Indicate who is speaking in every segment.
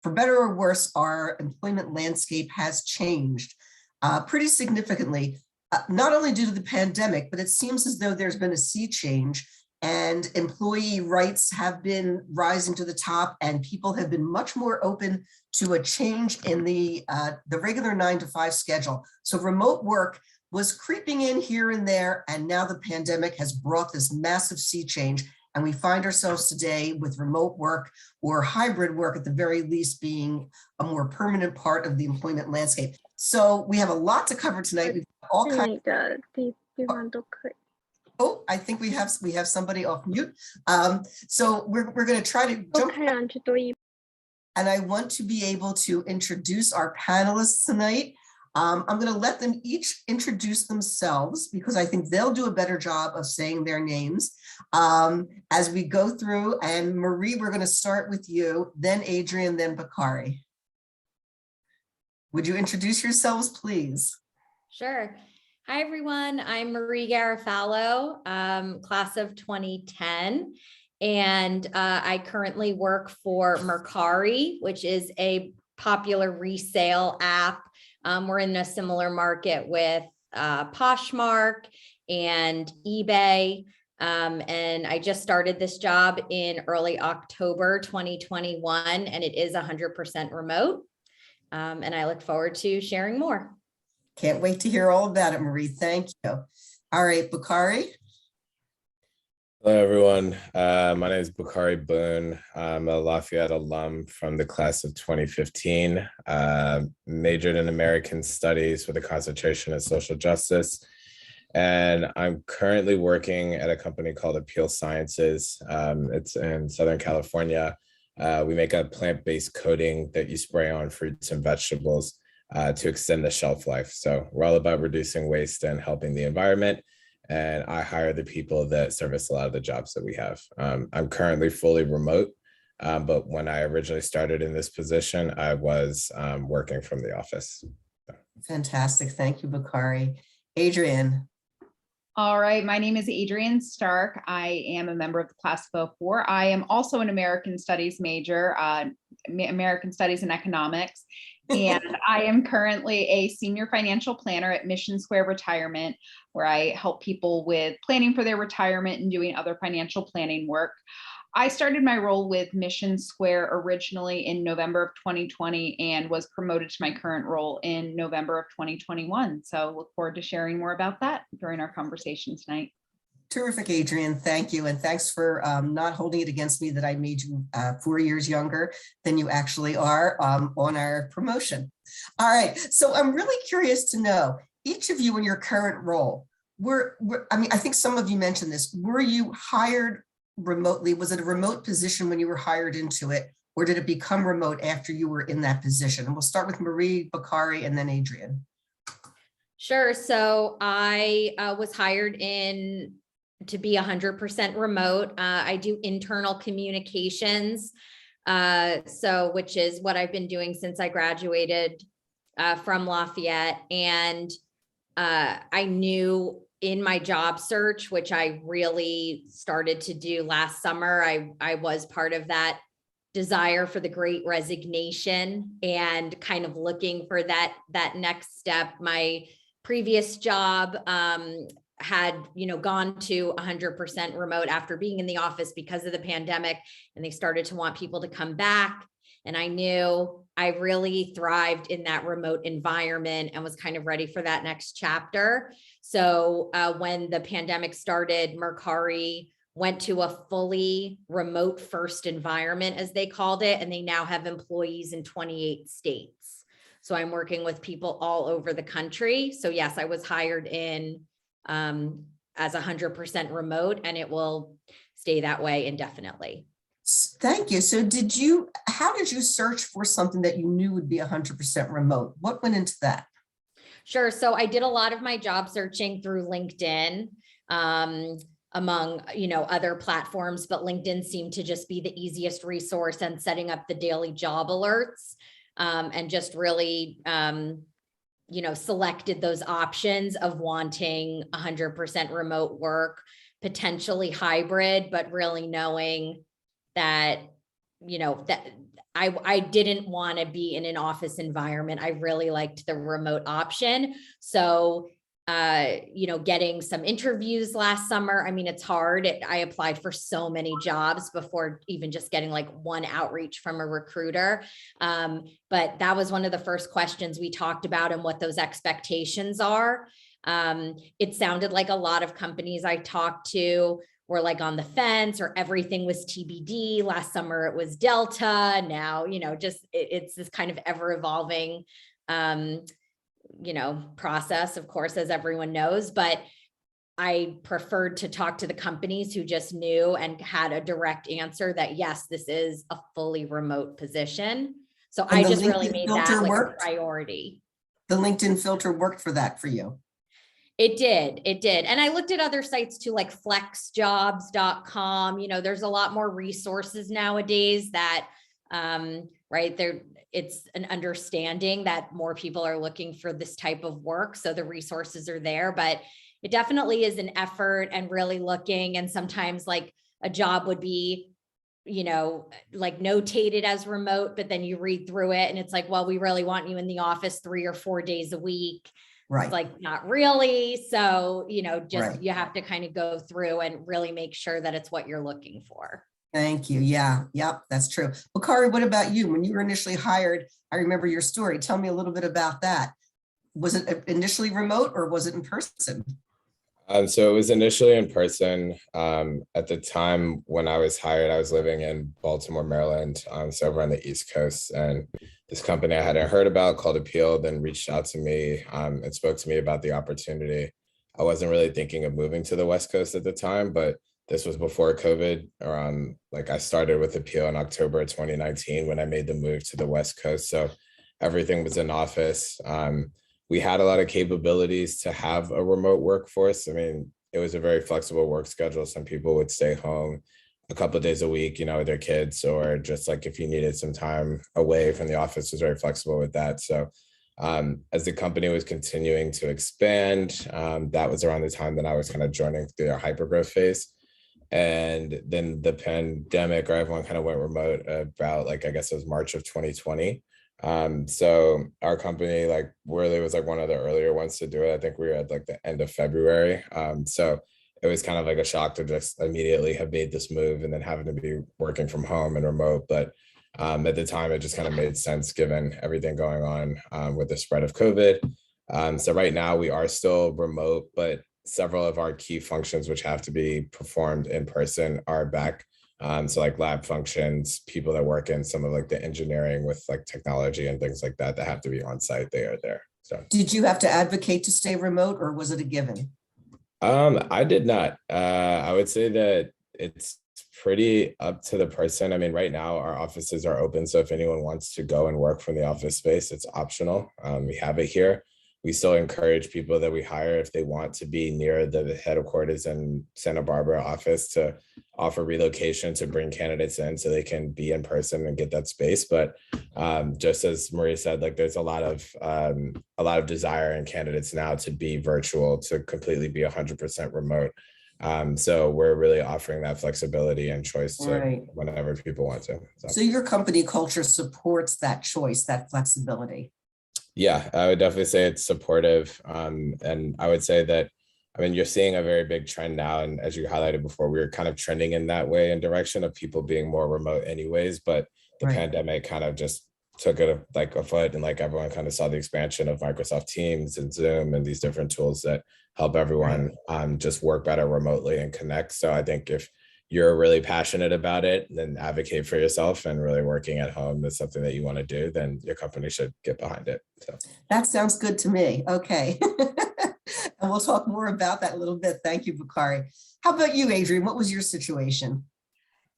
Speaker 1: for better or worse, our employment landscape has changed pretty significantly, not only due to the pandemic, but it seems as though there's been a sea change and employee rights have been rising to the top, and people have been much more open to a change in the regular 9-to-5 schedule. So remote work was creeping in here and there, and now the pandemic has brought this massive sea change, and we find ourselves today with remote work or hybrid work at the very least being a more permanent part of the employment landscape. So we have a lot to cover tonight. We've got all kinds of Oh, I think we have somebody off mute. So we're going to try to jump. And I want to be able to introduce our panelists tonight. I'm going to let them each introduce themselves because I think they'll do a better job of saying their names as we go through. And Marie, we're going to start with you, then Adrienne, then Bakari. Would you introduce yourselves, please?
Speaker 2: Sure. Hi, everyone. I'm Marie Garofalo, class of 2010. And I currently work for Mercari, which is a popular resale app. We're in a similar market with Poshmark and eBay. And I just started this job in early October 2021, and it is 100% remote. And I look forward to sharing more.
Speaker 1: Can't wait to hear all about it, Marie. Thank you. All right, Bakari.
Speaker 3: Hello, everyone. My name is Bakari Boone. I'm a Lafayette alum from the class of 2015, majored in American Studies with a concentration in social justice. And I'm currently working at a company called Apeel Sciences. It's in Southern California. We make a plant-based coating that you spray on fruits and vegetables to extend the shelf life. So we're all about reducing waste and helping the environment. And I hire the people that service a lot of the jobs that we have. I'm currently fully remote, but when I originally started in this position, I was working from the office.
Speaker 1: Fantastic. Thank you, Bakari. Adrienne.
Speaker 4: All right, my name is Adrienne Stark. I am a member of the class of 04. I am also an American Studies major, American Studies and Economics. And I am currently a senior financial planner at Mission Square Retirement, where I help people with planning for their retirement and doing other financial planning work. I started my role with Mission Square originally in November of 2020 and was promoted to my current role in November of 2021. So look forward to sharing more about that during our conversation tonight.
Speaker 1: Terrific, Adrienne. Thank you. And thanks for not holding it against me that I made you 4 years younger than you actually are on our promotion. All right. So I'm really curious to know, each of you in your current role, I think some of you mentioned this, were you hired remotely? Was it a remote position when you were hired into it, or did it become remote after you were in that position? And we'll start with Marie, Bakari, and then Adrienne.
Speaker 2: Sure. So I was hired to be 100% remote. I do internal communications, which is what I've been doing since I graduated from Lafayette. And I knew in my job search, which I really started to do last summer, I was part of that desire for the Great Resignation and kind of looking for that next step. My previous job had gone to 100% remote after being in the office because of the pandemic, and they started to want people to come back. And I knew I really thrived in that remote environment and was kind of ready for that next chapter. So when the pandemic started, Mercari went to a fully remote first environment, as they called it, and they now have employees in 28 states. So I'm working with people all over the country. So yes, I was hired in as 100% remote, and it will stay that way indefinitely.
Speaker 1: Thank you. So how did you search for something that you knew would be 100% remote? What went into that?
Speaker 2: Sure. So I did a lot of my job searching through LinkedIn, among, other platforms, but LinkedIn seemed to just be the easiest resource, and setting up the daily job alerts, and just really, selected those options of wanting 100% remote work, potentially hybrid, but really knowing that that I didn't want to be in an office environment. I really liked the remote option. So, getting some interviews last summer. I mean, it's hard. I applied for so many jobs before even just getting like one outreach from a recruiter. But that was one of the first questions we talked about and what those expectations are. It sounded like a lot of companies I talked to were like on the fence, or everything was TBD. Last summer it was Delta. Now, it's this kind of ever evolving, process, of course, as everyone knows, but I preferred to talk to the companies who just knew and had a direct answer that, yes, this is a fully remote position. So
Speaker 1: And
Speaker 2: I
Speaker 1: the
Speaker 2: just really
Speaker 1: LinkedIn
Speaker 2: made
Speaker 1: filter
Speaker 2: that like a
Speaker 1: worked?
Speaker 2: priority.
Speaker 1: The LinkedIn filter worked for that for you?
Speaker 2: It did. And I looked at other sites too, like flexjobs.com. There's a lot more resources nowadays that, right there, it's an understanding that more people are looking for this type of work. So the resources are there, but it definitely is an effort and really looking. And sometimes like a job would be, like notated as remote, but then you read through it and it's like, well, we really want you in the office 3 or 4 days a week.
Speaker 1: Right.
Speaker 2: It's like, not really. So, just,
Speaker 1: Right.
Speaker 2: you have to kind of go through and really make sure that it's what you're looking for.
Speaker 1: Thank you. Yeah. Yep. That's true. Bakari, what about you? When you were initially hired, I remember your story. Tell me a little bit about that. Was it initially remote or was it in person?
Speaker 3: So it was initially in person. At the time when I was hired, I was living in Baltimore, Maryland, so over on the East Coast. And this company I hadn't heard about called Apeel then reached out to me and spoke to me about the opportunity. I wasn't really thinking of moving to the West Coast at the time, but this was before COVID. I started with Apeel in October 2019 when I made the move to the West Coast. So everything was in office. We had a lot of capabilities to have a remote workforce. I mean, it was a very flexible work schedule. Some people would stay home a couple of days a week, with their kids, or just like if you needed some time away from the office, was very flexible with that. So as the company was continuing to expand, that was around the time that I was kind of joining their hypergrowth phase. And then the pandemic, or everyone kind of went remote about I guess it was March of 2020. So our company really was one of the earlier ones to do it. I think we were at the end of February. So it was kind of a shock to just immediately have made this move and then having to be working from home and remote. But at the time, it just kind of made sense given everything going on with the spread of COVID. So right now we are still remote, but several of our key functions, which have to be performed in person, are back. So lab functions, people that work in some of the engineering with technology and things like that have to be on site, they are there. So
Speaker 1: did you have to advocate to stay remote or was it a given?
Speaker 3: I did not. I would say that it's pretty up to the person. I mean, right now our offices are open. So if anyone wants to go and work from the office space, it's optional. We have it here. We still encourage people that we hire, if they want to be near the headquarters in Santa Barbara office, to offer relocation to bring candidates in so they can be in person and get that space. But just as Maria said, there's a lot of desire in candidates now to be virtual, to completely be 100% remote. So we're really offering that flexibility and choice to
Speaker 1: Right.
Speaker 3: whenever people want to.
Speaker 1: So your company culture supports that choice, that flexibility.
Speaker 3: Yeah, I would definitely say it's supportive. And I would say that, I mean, you're seeing a very big trend now. And as you highlighted before, we were kind of trending in that way, in direction of people being more remote anyways. But the
Speaker 1: Right.
Speaker 3: pandemic kind of just took it a foot, and everyone kind of saw the expansion of Microsoft Teams and Zoom and these different tools that help everyone just work better remotely and connect. So I think if you're really passionate about it, then advocate for yourself, and really working at home is something that you want to do, then your company should get behind it. So
Speaker 1: that sounds good to me. Okay. And we'll talk more about that a little bit. Thank you, Bakari. How about you, Adrienne? What was your situation?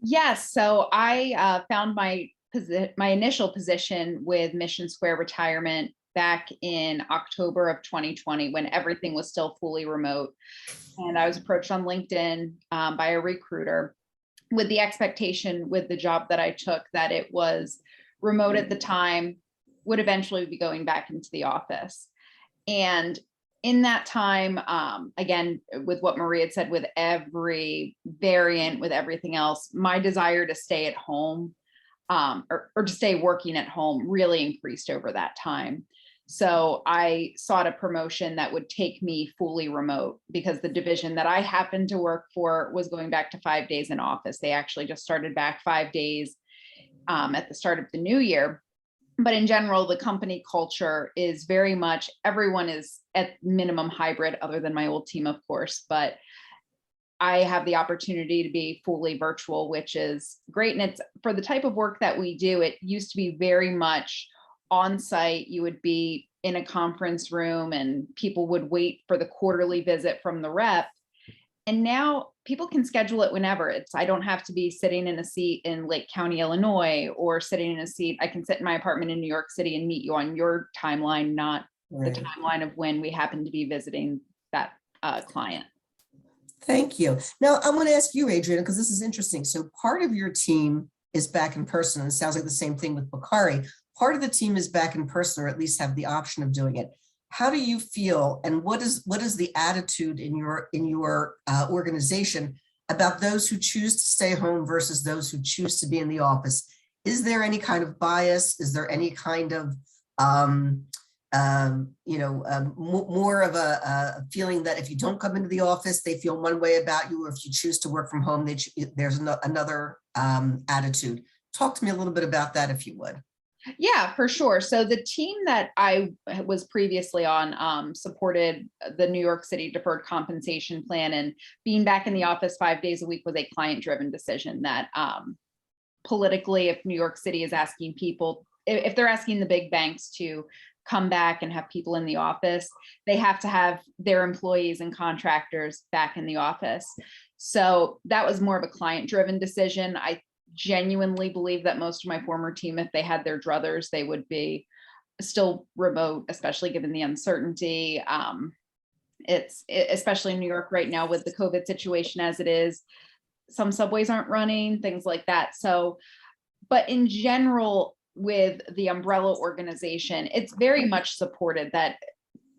Speaker 4: Yes, so I found my initial position with Mission Square Retirement back in October of 2020, when everything was still fully remote. And I was approached on LinkedIn by a recruiter with the expectation, with the job that I took, that it was remote at the time, would eventually be going back into the office. And in that time, again, with what Maria had said, with every variant, with everything else, my desire to stay at home or to stay working at home really increased over that time. So I sought a promotion that would take me fully remote, because the division that I happened to work for was going back to 5 days in office. They actually just started back 5 days at the start of the new year. But in general, the company culture is very much, everyone is at minimum hybrid, other than my old team, of course, but I have the opportunity to be fully virtual, which is great. And it's for the type of work that we do, it used to be very much on site. You would be in a conference room and people would wait for the quarterly visit from the rep. And now people can schedule it whenever. I don't have to be sitting in a seat in Lake County, Illinois, or sitting in a seat. I can sit in my apartment in New York City and meet you on your timeline, not the timeline of when we happen to be visiting that client.
Speaker 1: Thank you. Now I want to ask you, Adrienne, because this is interesting. So part of your team is back in person, and it sounds like the same thing with Bakari. Part of the team is back in person, or at least have the option of doing it. How do you feel, and what is the attitude in your organization about those who choose to stay home versus those who choose to be in the office? Is there any kind of bias? Is there any kind of more of a feeling that if you don't come into the office, they feel one way about you, or if you choose to work from home, there's another attitude? Talk to me a little bit about that, if you would.
Speaker 4: Yeah, for sure. So the team that I was previously on supported the New York City deferred compensation plan, and being back in the office 5 days a week was a client-driven decision that politically, if New York City is asking people, if they're asking the big banks to come back and have people in the office, they have to have their employees and contractors back in the office. So that was more of a client-driven decision. I genuinely believe that most of my former team, if they had their druthers, they would be still remote, especially given the uncertainty. Especially in New York right now with the COVID situation as it is, some subways aren't running, things like that. So, but in general, with the umbrella organization, it's very much supported that,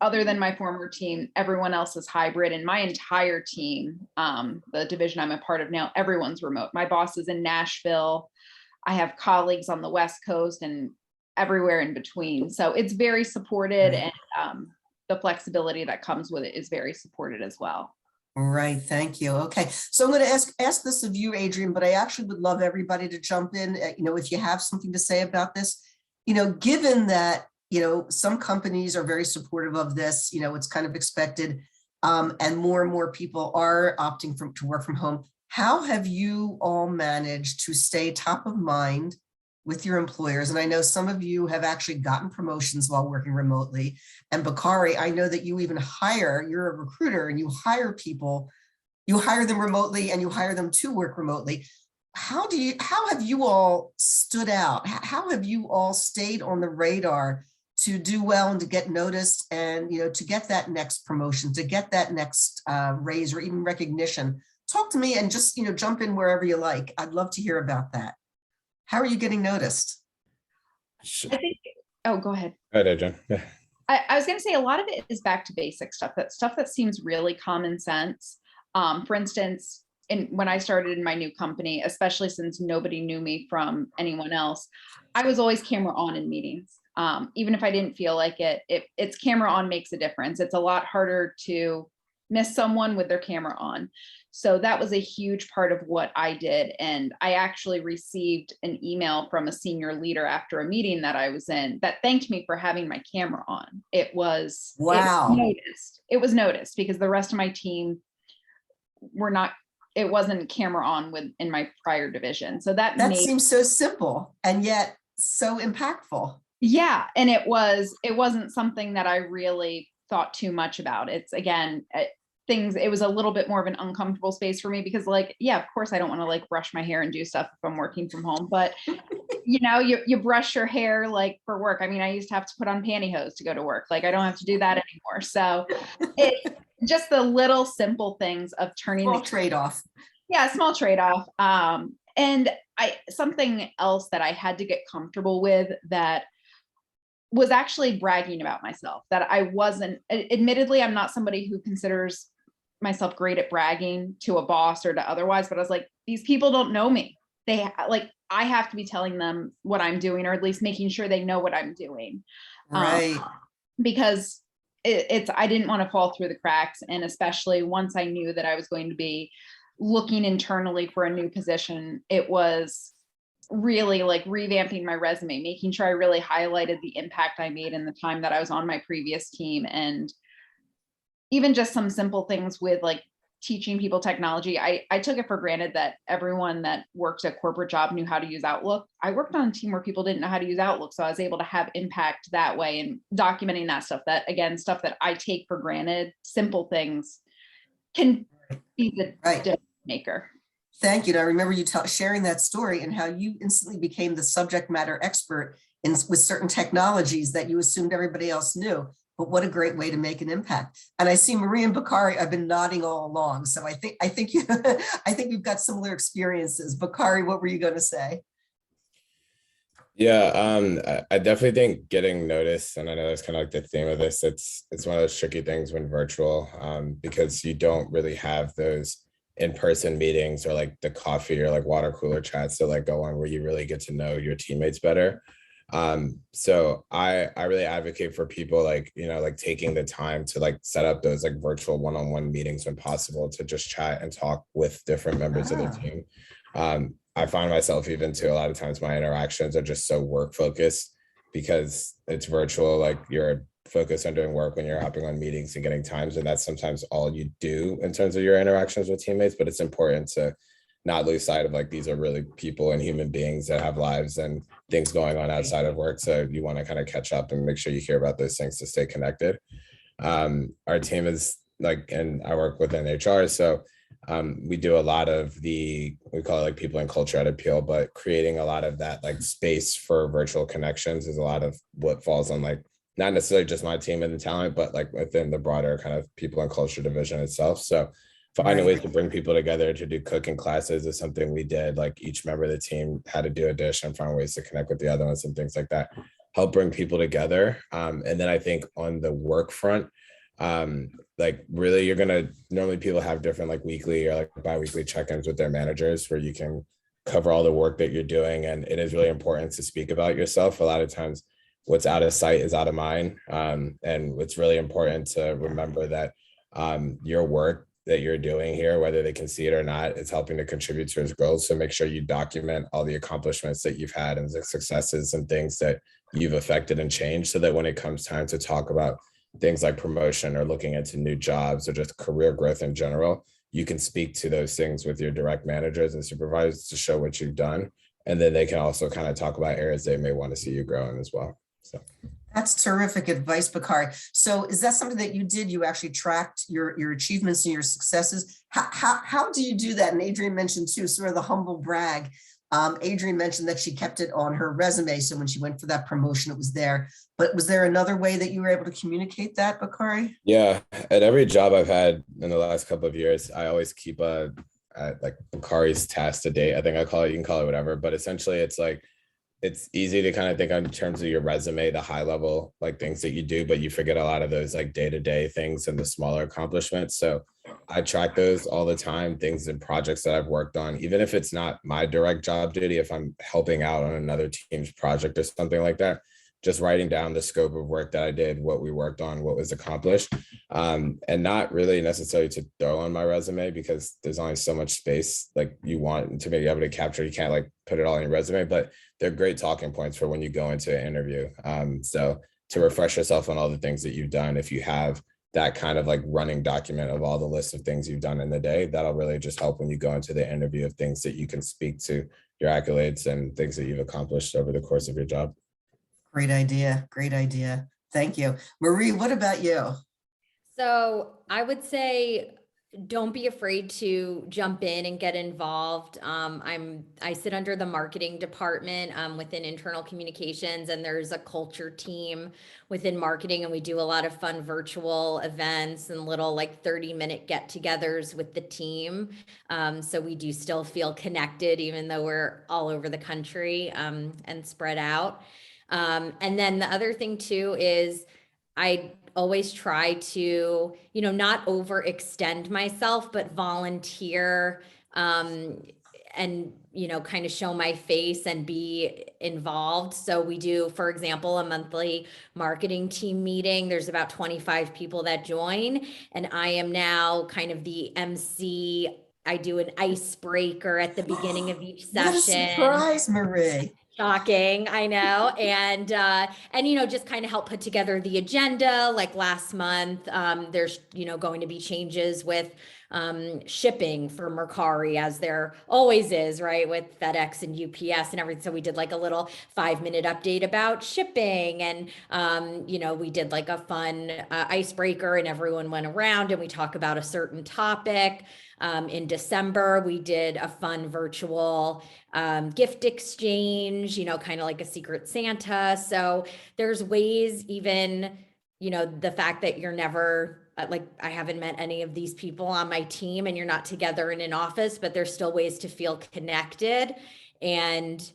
Speaker 4: other than my former team, everyone else is hybrid, and my entire team, the division I'm a part of now, everyone's remote. My boss is in Nashville. I have colleagues on the West Coast and everywhere in between. So it's very supported, and the flexibility that comes with it is very supported as well.
Speaker 1: Right, thank you. Okay, so I'm going to ask this of you, Adrienne, but I actually would love everybody to jump in. If you have something to say about this, given that some companies are very supportive of this, it's kind of expected, and more people are opting to work from home. How have you all managed to stay top of mind with your employers? And I know some of you have actually gotten promotions while working remotely. And Bakari, I know that you even you're a recruiter and you hire people, you hire them remotely and you hire them to work remotely. How have you all stood out? How have you all stayed on the radar to do well and to get noticed, and to get that next promotion, to get that next raise or even recognition? Talk to me, and just jump in wherever you like. I'd love to hear about that. How are you getting noticed?
Speaker 4: I think, oh, go ahead.
Speaker 3: Go ahead, Adrienne. Yeah.
Speaker 4: I was going to say a lot of it is back to basic stuff, that seems really common sense. For instance, when I started in my new company, especially since nobody knew me from anyone else, I was always camera on in meetings. Even if I didn't feel like it, it's camera on makes a difference. It's a lot harder to miss someone with their camera on. So that was a huge part of what I did. And I actually received an email from a senior leader after a meeting that I was in that thanked me for having my camera on. It was,
Speaker 1: wow.
Speaker 4: It was noticed because the rest of my team it wasn't camera on in my prior division. So that
Speaker 1: seems so simple and yet so impactful.
Speaker 4: Yeah. And it wasn't something that I really thought too much about. It's, again, it was a little bit more of an uncomfortable space for me because, of course I don't want to brush my hair and do stuff if I'm working from home, but you brush your hair for work. I mean, I used to have to put on pantyhose to go to work. I don't have to do that anymore. So it's just the little simple things of turning
Speaker 1: small trade-off.
Speaker 4: Yeah, small trade-off. And something else that I had to get comfortable with that was actually bragging about myself, that I wasn't, admittedly, I'm not somebody who considers myself great at bragging to a boss or to otherwise, but I was like, these people don't know me. I have to be telling them what I'm doing, or at least making sure they know what I'm doing.
Speaker 1: Right.
Speaker 4: Because I didn't want to fall through the cracks. And especially once I knew that I was going to be looking internally for a new position, it was really like revamping my resume, making sure I really highlighted the impact I made in the time that I was on my previous team. And even just some simple things with like teaching people technology. I took it for granted that everyone that works a corporate job knew how to use Outlook. I worked on a team where people didn't know how to use Outlook. So I was able to have impact that way, and documenting that stuff, that again, stuff that I take for granted, simple things can be the
Speaker 1: Right.
Speaker 4: difference maker.
Speaker 1: Thank you. And I remember you sharing that story and how you instantly became the subject matter expert with certain technologies that you assumed everybody else knew. But what a great way to make an impact. And I see Marie and Bakari, I've been nodding all along. So I think you I think we've got similar experiences. Bakari, what were you going to say?
Speaker 3: Yeah, I definitely think getting noticed, and I know that's kind of like the theme of this. It's one of those tricky things when virtual, because you don't really have those in-person meetings or like the coffee or like water cooler chats that like go on where you really get to know your teammates better. So I really advocate for people like, you know, like taking the time to like set up those like virtual one-on-one meetings when possible to just chat and talk with different members of the team. I find myself even too, a lot of times my interactions are just so work focused because it's virtual, like you're focused on doing work when you're hopping on meetings and getting times. And that's sometimes all you do in terms of your interactions with teammates, but it's important to not lose sight of like, these are really people and human beings that have lives and things going on outside of work. So you want to kind of catch up and make sure you hear about those things to stay connected. Our team is like, and I work within HR. So we do a lot of we call it like people and culture at Apeel, but creating a lot of that like space for virtual connections is a lot of what falls on like, not necessarily just my team and the talent, but like within the broader kind of people and culture division itself. So finding ways to bring people together to do cooking classes is something we did. Like each member of the team had to do a dish and find ways to connect with the other ones and things like that. Help bring people together. And then I think on the work front, like really you're gonna normally people have different like weekly or like bi-weekly check-ins with their managers where you can cover all the work that you're doing, and it is really important to speak about yourself. A lot of times what's out of sight is out of mind, and it's really important to remember that your work that you're doing here, whether they can see it or not, it's helping to contribute to his growth. So make sure you document all the accomplishments that you've had and the successes and things that you've affected and changed, so that when it comes time to talk about things like promotion or looking into new jobs or just career growth in general, you can speak to those things with your direct managers and supervisors to show what you've done. And then they can also kind of talk about areas they may want to see you grow in as well. So
Speaker 1: that's terrific advice, Bakari. So is that something that you did? You actually tracked your achievements and your successes. How do you do that? And Adrienne mentioned too, sort of the humble brag. Adrienne mentioned that she kept it on her resume. So when she went for that promotion, it was there. But was there another way that you were able to communicate that, Bakari?
Speaker 3: Yeah, at every job I've had in the last couple of years, I always keep like Bakari's task to date. I think I call it, you can call it whatever, but essentially it's like, it's easy to kind of think in terms of your resume, the high level like things that you do, but you forget a lot of those like day-to-day things and the smaller accomplishments. So I track those all the time, things and projects that I've worked on, even if it's not my direct job duty, if I'm helping out on another team's project or something like that, just writing down the scope of work that I did, what we worked on, what was accomplished, and not really necessarily to throw on my resume because there's only so much space like you want to be able to capture. You can't like put it all in your resume, but they're great talking points for when you go into an interview. So to refresh yourself on all the things that you've done, if you have that kind of like running document of all the list of things you've done in the day, that'll really just help when you go into the interview of things that you can speak to your accolades and things that you've accomplished over the course of your job.
Speaker 1: Great idea. Great idea. Thank you. Marie, what about you?
Speaker 2: So I would say, don't be afraid to jump in and get involved. I sit under the marketing department within internal communications, and there's a culture team within marketing, and we do a lot of fun virtual events and little like 30-minute get-togethers with the team. So we do still feel connected, even though we're all over the country and spread out. And then the other thing too is I always try to, not overextend myself, but volunteer and, you know, kind of show my face and be involved. So we do, for example, a monthly marketing team meeting. There's about 25 people that join, and I am now kind of the MC. I do an icebreaker at the beginning of each
Speaker 1: What a
Speaker 2: session.
Speaker 1: surprise, Marie.
Speaker 2: Shocking, I know. And you know, just kind of help put together the agenda. Like last month, there's, you know, going to be changes with shipping for Mercari, as there always is, right, with FedEx and UPS and everything. So we did like a little 5-minute update about shipping, and you know, we did like a fun icebreaker, and everyone went around and we talk about a certain topic. In December, we did a fun virtual gift exchange, you know, kind of like a Secret Santa. So there's ways, even, you know, the fact that you're never like, I haven't met any of these people on my team and you're not together in an office, but there's still ways to feel connected, and,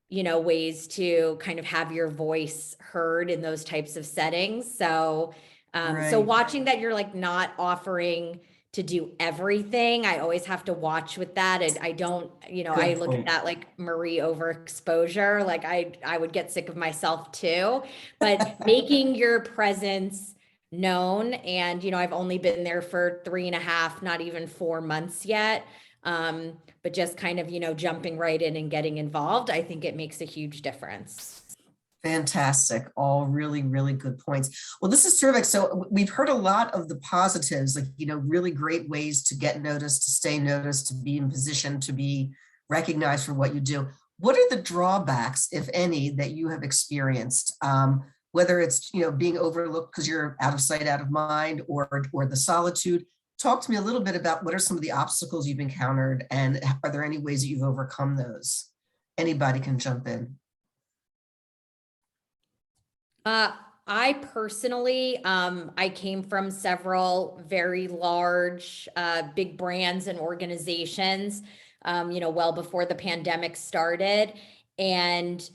Speaker 2: you know, ways to kind of have your voice heard in those types of settings. So, so
Speaker 1: Right.
Speaker 2: watching that you're like not offering to do everything, I always have to watch with that. And I don't, you know, I
Speaker 1: Good
Speaker 2: look at
Speaker 1: point.
Speaker 2: that like Marie overexposure. Like I would get sick of myself too, but making your presence known. And, you know, I've only been there for 3.5, not even 4 months yet. But just kind of, you know, jumping right in and getting involved, I think it makes a huge difference.
Speaker 1: Fantastic. All really, really good points. Well, this is terrific. So we've heard a lot of the positives, like, you know, really great ways to get noticed, to stay noticed, to be in position, to be recognized for what you do. What are the drawbacks, if any, that you have experienced? Whether it's, you know, being overlooked because you're out of sight, out of mind, or the solitude. Talk to me a little bit about what are some of the obstacles you've encountered, and are there any ways that you've overcome those? Anybody can jump in.
Speaker 2: I personally, I came from several very large, big brands and organizations, you know, well before the pandemic started. And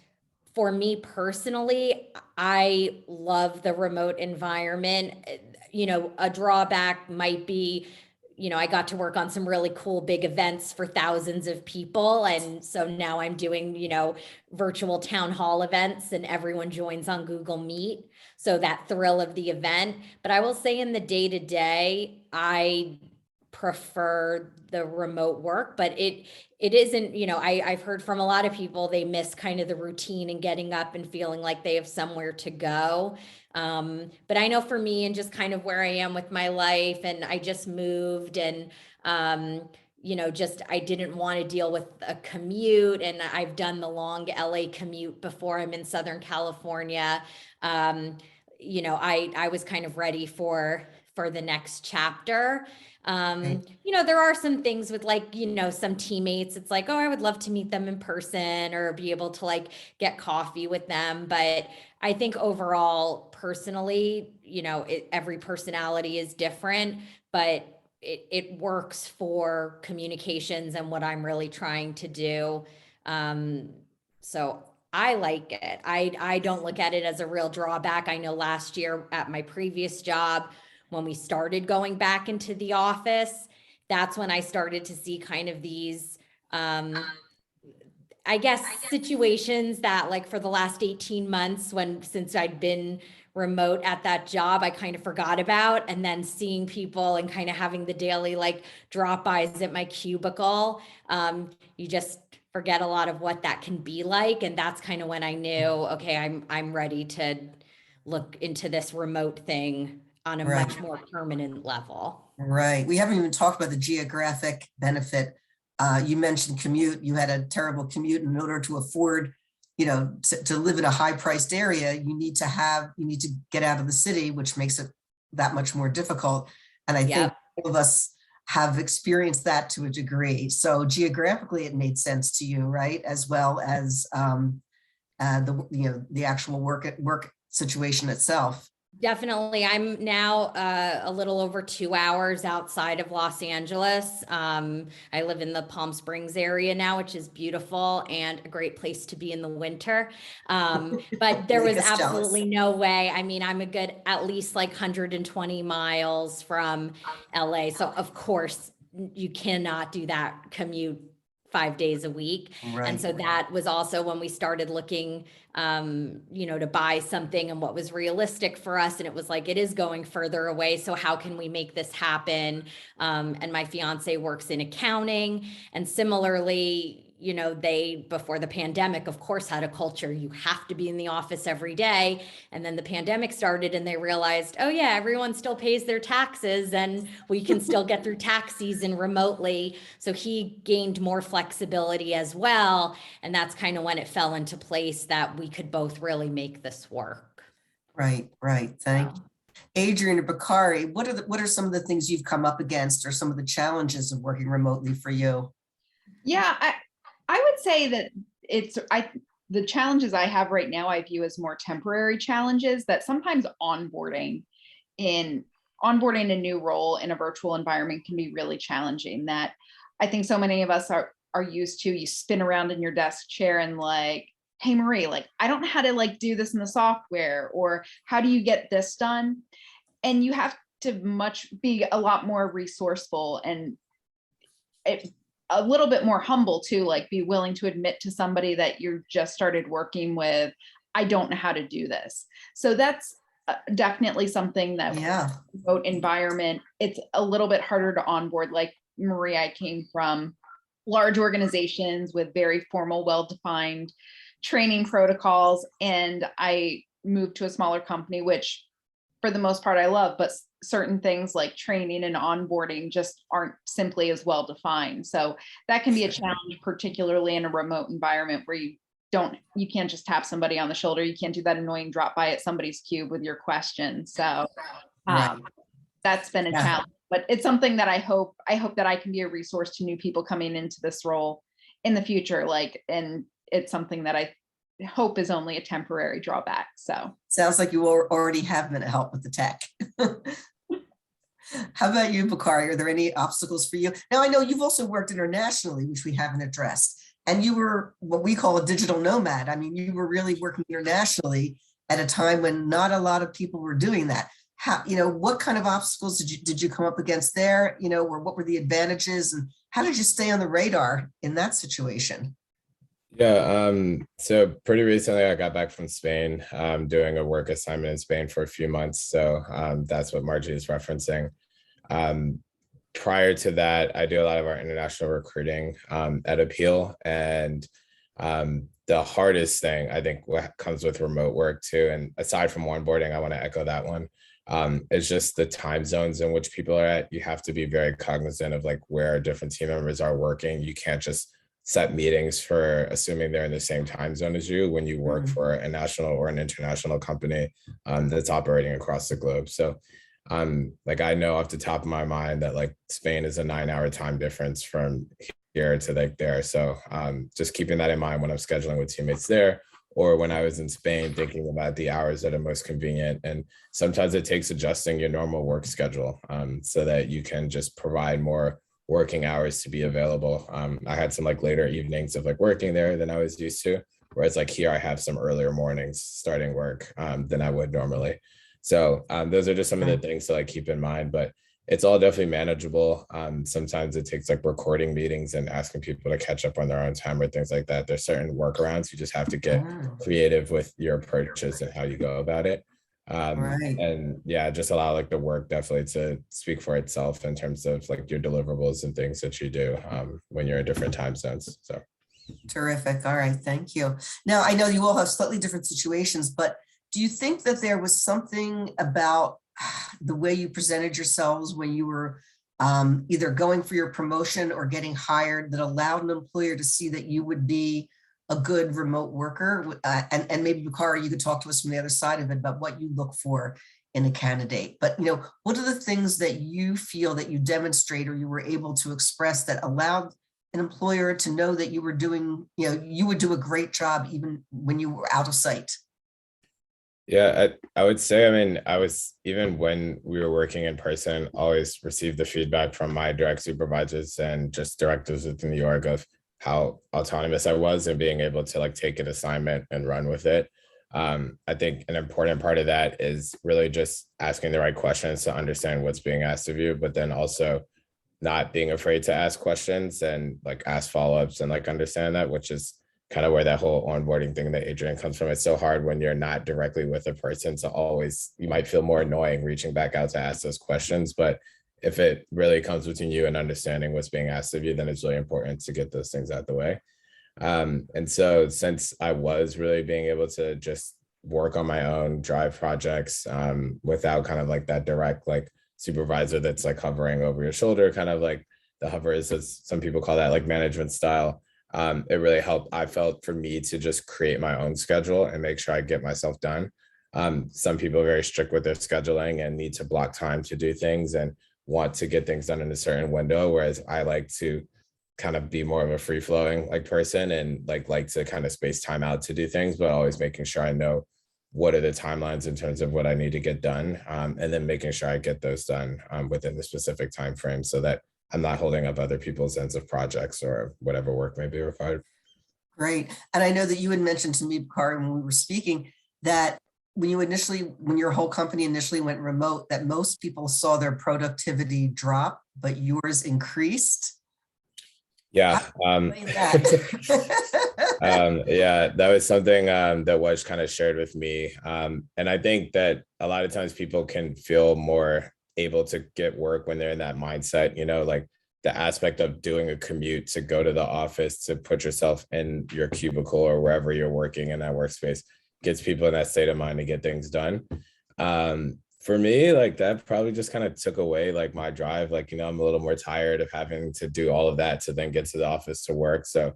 Speaker 2: for me personally, I love the remote environment. You know, a drawback might be, you know, I got to work on some really cool big events for thousands of people. And so now I'm doing, you know, virtual town hall events and everyone joins on Google Meet. So that thrill of the event. But I will say in the day to day, I prefer the remote work, but it isn't, you know, I've heard from a lot of people, they miss kind of the routine and getting up and feeling like they have somewhere to go. But I know for me, and just kind of where I am with my life, and I just moved, and you know, just I didn't want to deal with a commute, and I've done the long LA commute before. I'm in Southern California. You know, I was kind of ready for the next chapter. You know, there are some things with, like, you know, some teammates, it's like, oh, I would love to meet them in person or be able to like get coffee with them. But I think overall, personally, you know, every personality is different, but it works for communications and what I'm really trying to do. So I like it. I don't look at it as a real drawback. I know last year at my previous job, when we started going back into the office, that's when I started to see kind of these, I guess, situations that, like, for the last 18 months, since I'd been remote at that job, I kind of forgot about, and then seeing people and kind of having the daily like drop-bys at my cubicle, you just forget a lot of what that can be like. And that's kind of when I knew, okay, I'm ready to look into this remote thing on a
Speaker 1: Right.
Speaker 2: much more permanent level.
Speaker 1: Right. We haven't even talked about the geographic benefit. You mentioned commute. You had a terrible commute. In order to afford, you know, to live in a high priced area, you need to get out of the city, which makes it that much more difficult. And I think all of us have experienced that to a degree. So geographically, it made sense to you, right? As well as the actual work situation itself.
Speaker 2: Definitely. I'm now a little over 2 hours outside of Los Angeles. I live in the Palm Springs area now, which is beautiful and a great place to be in the winter. But there was absolutely no way. I mean, I'm a good at least like 120 miles from LA. So of course you cannot do that commute 5 days a week.
Speaker 1: Right.
Speaker 2: And so that was also when we started looking, to buy something and what was realistic for us. And it was like, it is going further away. So how can we make this happen? And my fiance works in accounting, and similarly, they, before the pandemic, of course, had a culture, you have to be in the office every day. And then the pandemic started and they realized, oh yeah, everyone still pays their taxes and we can still get through tax season remotely. So he gained more flexibility as well. And that's kind of when it fell into place that we could both really make this work.
Speaker 1: Right. Thank you. Adrienne or Bakari, what are some of the things you've come up against, or some of the challenges of working remotely for you?
Speaker 4: Yeah, I would say that the challenges I have right now, I view as more temporary challenges, that sometimes onboarding a new role in a virtual environment can be really challenging. That I think so many of us are used to. You spin around in your desk chair and like, hey Marie, like, I don't know how to like do this in the software, or how do you get this done? And you have to be a lot more resourceful and a little bit more humble to like be willing to admit to somebody that you're just started working with, I don't know how to do this. So that's definitely something that remote environment, it's a little bit harder to onboard. Like Marie, I came from large organizations with very formal, well-defined training protocols, and I moved to a smaller company, which for the most part I love, but certain things like training and onboarding just aren't simply as well defined. So that can be a challenge, particularly in a remote environment where you can't just tap somebody on the shoulder. You can't do that annoying drop by at somebody's cube with your question. So that's been a challenge, but it's something that I hope that I can be a resource to new people coming into this role in the future. And it's something that I hope is only a temporary drawback. So
Speaker 1: sounds like you already have been a help with the tech. How about you, Bakari? Are there any obstacles for you? Now, I know you've also worked internationally, which we haven't addressed, and you were what we call a digital nomad. I mean, you were really working internationally at a time when not a lot of people were doing that. How, what kind of obstacles did you come up against there? Or what were the advantages, and how did you stay on the radar in that situation?
Speaker 3: Yeah, so pretty recently I got back from Spain, doing a work assignment in Spain for a few months. So that's what Margie is referencing. Prior to that, I do a lot of our international recruiting at Apeel. And the hardest thing, I think, what comes with remote work too, and aside from onboarding, I want to echo that one, is just the time zones in which people are at. You have to be very cognizant of like where different team members are working. You can't just set meetings for assuming they're in the same time zone as you when you work for a national or an international company that's operating across the globe. So like, I know off the top of my mind that like Spain is a 9-hour time difference from here to like there. So just keeping that in mind when I'm scheduling with teammates there, or when I was in Spain, thinking about the hours that are most convenient. And sometimes it takes adjusting your normal work schedule so that you can just provide more working hours to be available. I had some like later evenings of like working there than I was used to, whereas like here I have some earlier mornings starting work than I would normally. So those are just some of the things to like keep in mind, but it's all definitely manageable. Sometimes it takes like recording meetings and asking people to catch up on their own time or things like that. There's certain workarounds. You just have to get creative with your approaches and how you go about it. And yeah, just allow like the work definitely to speak for itself in terms of like your deliverables and things that you do when you're in different time zones. So
Speaker 1: terrific. All right, thank you. Now, I know you all have slightly different situations, but do you think that there was something about the way you presented yourselves when you were either going for your promotion or getting hired that allowed an employer to see that you would be a good remote worker? And maybe, Bakari, you could talk to us from the other side of it about what you look for in a candidate. But, what are the things that you feel that you demonstrate or you were able to express that allowed an employer to know that you were doing, you would do a great job even when you were out of sight?
Speaker 3: Yeah, I would say, I mean, I was, even when we were working in person, always received the feedback from my direct supervisors and just directors within the org of how autonomous I was and being able to like take an assignment and run with it. I think an important part of that is really just asking the right questions to understand what's being asked of you, but then also not being afraid to ask questions and like ask follow-ups and like understand that, which is kind of where that whole onboarding thing that Adrienne comes from. It's so hard when you're not directly with a person to always, you might feel more annoying reaching back out to ask those questions. But if it really comes between you and understanding what's being asked of you, then it's really important to get those things out the way. And so since I was really being able to just work on my own, drive projects without kind of like that direct like supervisor that's like hovering over your shoulder, kind of like the hover is, as some people call that, like management style. It really helped, I felt, for me to just create my own schedule and make sure I get myself done. Some people are very strict with their scheduling and need to block time to do things and want to get things done in a certain window, whereas I like to kind of be more of a free flowing like person and like to kind of space time out to do things, but always making sure I know what are the timelines in terms of what I need to get done, and then making sure I get those done within the specific time frame so that I'm not holding up other people's ends of projects or whatever work may be required.
Speaker 1: Great. And I know that you had mentioned to me, Bakari, when we were speaking, that when your whole company initially went remote, that most people saw their productivity drop, but yours increased.
Speaker 3: Yeah. Yeah, that was something that was kind of shared with me. And I think that a lot of times people can feel more able to get work when they're in that mindset, you know, like the aspect of doing a commute to go to the office, to put yourself in your cubicle or wherever you're working in that workspace, gets people in that state of mind to get things done. For me, like that probably just kind of took away like my drive. Like, you know, I'm a little more tired of having to do all of that to then get to the office to work. So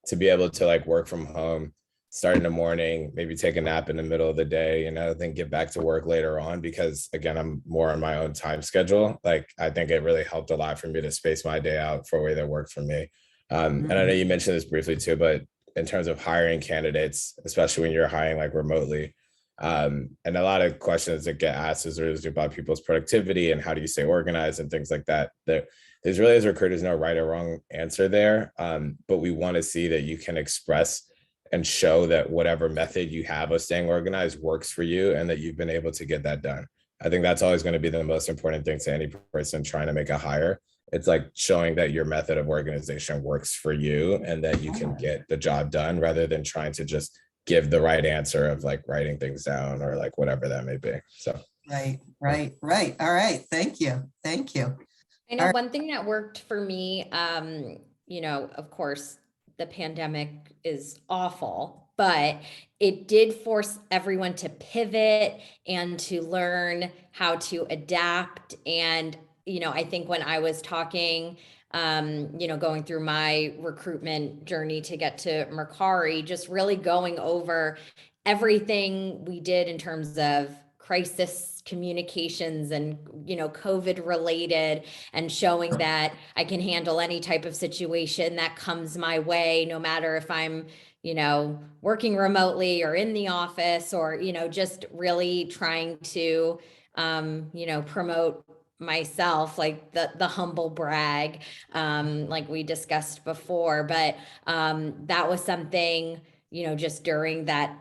Speaker 3: to be able to like work from home, start in the morning, maybe take a nap in the middle of the day, you know, then get back to work later on, because again, I'm more on my own time schedule. Like, I think it really helped a lot for me to space my day out for a way that worked for me. And I know you mentioned this briefly too, but in terms of hiring candidates, especially when you're hiring like remotely, and a lot of questions that get asked is about people's productivity and how do you stay organized and things like that. There's really, as recruiters, no right or wrong answer there, but we want to see that you can express and show that whatever method you have of staying organized works for you and that you've been able to get that done. I think that's always going to be the most important thing to any person trying to make a hire. It's like showing that your method of organization works for you and that you can get the job done, rather than trying to just give the right answer of like writing things down or like whatever that may be. So
Speaker 1: Right. All right. Thank you.
Speaker 2: I know one thing that worked for me, you know, of course, the pandemic is awful, but it did force everyone to pivot and to learn how to adapt. And, you know, I think when I was talking, you know, going through my recruitment journey to get to Mercari, just really going over everything we did in terms of crisis communications and, you know, COVID related, and showing that I can handle any type of situation that comes my way, no matter if I'm, you know, working remotely or in the office, or, you know, just really trying to, you know, promote myself, like the humble brag, like we discussed before. But that was something, you know, just during that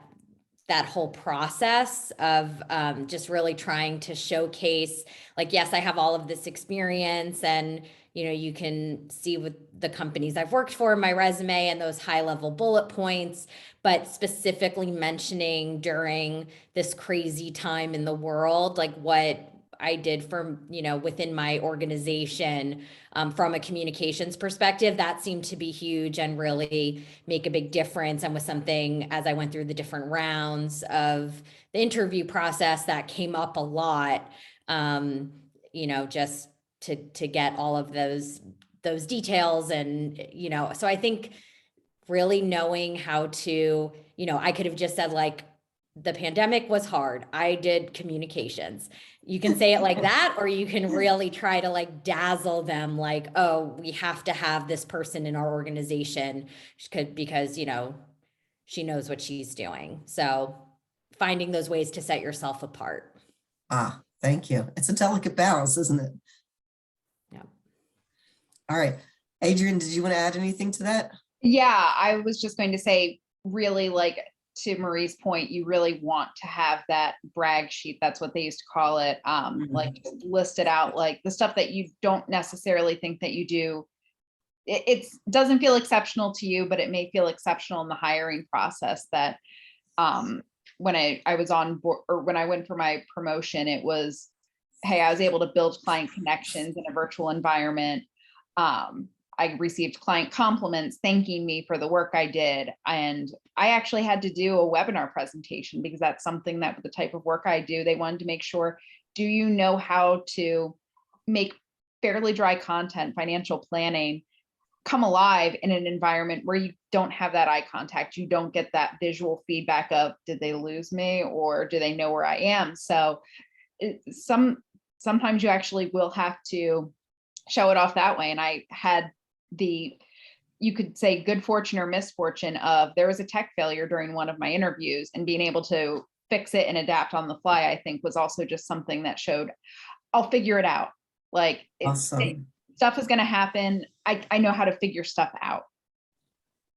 Speaker 2: whole process of just really trying to showcase, like, yes, I have all of this experience, and, you know, you can see with the companies I've worked for in my resume and those high level bullet points, but specifically mentioning during this crazy time in the world, like what I did for, you know, within my organization, from a communications perspective, that seemed to be huge and really make a big difference. And was something, as I went through the different rounds of the interview process, that came up a lot, you know, just to get all of those details. And, you know, so I think really knowing how to, you know, I could have just said, like, the pandemic was hard, I did communications. You can say it like that, or you can really try to like dazzle them, like, oh, we have to have this person in our organization because, you know, she knows what she's doing. So finding those ways to set yourself apart.
Speaker 1: Thank you. It's a delicate balance, isn't it?
Speaker 2: Yeah.
Speaker 1: All right. Adrienne, did you want to add anything to that?
Speaker 4: Yeah, I was just going to say, really, like, to Marie's point, you really want to have that brag sheet. That's what they used to call it. Like listed out, like the stuff that you don't necessarily think that you do. It doesn't feel exceptional to you, but it may feel exceptional in the hiring process. That when I was on board, or when I went for my promotion, it was, hey, I was able to build client connections in a virtual environment. I received client compliments thanking me for the work I did. And I actually had to do a webinar presentation because that's something that the type of work I do, they wanted to make sure, do you know how to make fairly dry content, financial planning, come alive in an environment where you don't have that eye contact, you don't get that visual feedback of, did they lose me or do they know where I am? So sometimes you actually will have to show it off that way. And I had you could say good fortune or misfortune of, there was a tech failure during one of my interviews, and being able to fix it and adapt on the fly, I think was also just something that showed, I'll figure it out. Like
Speaker 1: Awesome.
Speaker 4: Stuff is going to happen. I know how to figure stuff out.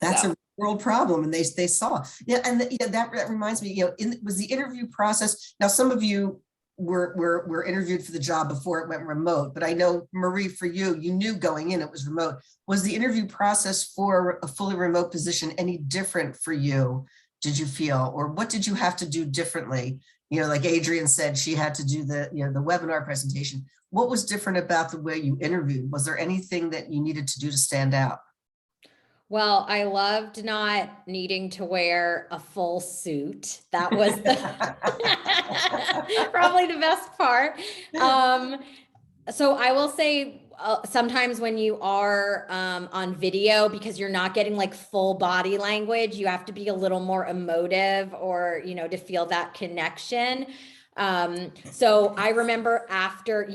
Speaker 1: That's a world problem, and they saw. Yeah, and that reminds me. Was the interview process? Now, some of you were interviewed for the job before it went remote, but I know, Marie, for you knew going in it was remote. Was the interview process for a fully remote position any different for you? Did you feel, or what did you have to do differently? Like Adrienne said, she had to do the webinar presentation. What was different about the way you interviewed? Was there anything that you needed to do to stand out?
Speaker 2: Well, I loved not needing to wear a full suit. That was probably the best part. So I will say sometimes when you are on video, because you're not getting like full body language, you have to be a little more emotive, or, to feel that connection. So I remember after